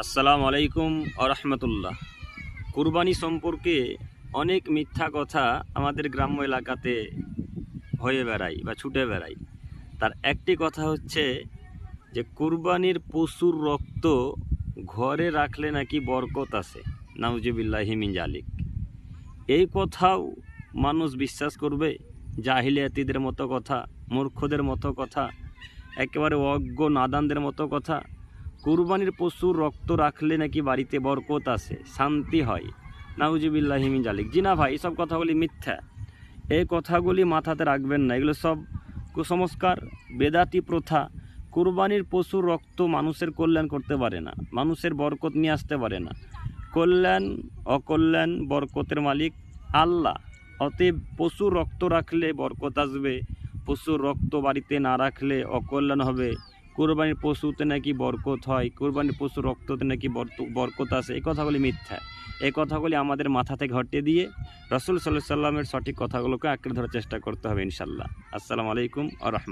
আসসালামু আলাইকুম আরহামতুল্লাহ। কুরবানি সম্পর্কে অনেক মিথ্যা কথা আমাদের গ্রাম্য এলাকাতে হয়ে বেড়ায় বা ছুটে বেড়ায়। তার একটি কথা হচ্ছে যে কুরবানির পশুর রক্ত ঘরে রাখলে নাকি বরকত আছে। নাউজুবিল্লাহি মিন জালিক। এই কথাও মানুষ বিশ্বাস করবে? জাহিলিয়াতিদের মতো কথা, মূর্খদের মতো কথা, একেবারে অজ্ঞ নাদানদের মতো কথা। কুরবানির পশুর রক্ত রাখলে নাকি বাড়িতে বরকত আসে, শান্তি হয়। নাউজুবিল্লাহি মিন জালিক। জি না ভাই, এসব কথাগুলি মিথ্যা। এই কথাগুলি মাথাতে রাখবেন না, এগুলো সব কুসংস্কার, বেদাতি প্রথা। কুরবানির পশুর রক্ত মানুষের কল্যাণ করতে পারে না, মানুষের বরকত নিয়ে আসতে পারে না। কল্যাণ অকল্যাণ বরকতের মালিক আল্লাহ। অতএব পশুর রক্ত রাখলে বরকত আসবে, পশুর রক্ত বাড়িতে না রাখলে অকল্যাণ হবে। কুরবানির পশুতে নাকি বরকত হয়, কুরবানির পশুর রক্ততে নাকি বরকত আসে, এই কথাগুলি মিথ্যা। এই কথাগুলি আমাদের মাথা থেকে হটিয়ে দিয়ে রাসূল সাল্লাল্লাহু আলাইহি ওয়াসাল্লামের সঠিক কথাগুলোকে আঁকড়ে ধরার চেষ্টা করতে হবে ইনশাআল্লাহ। আসসালামু আলাইকুম ওয়া রাহমাতুল্লাহ।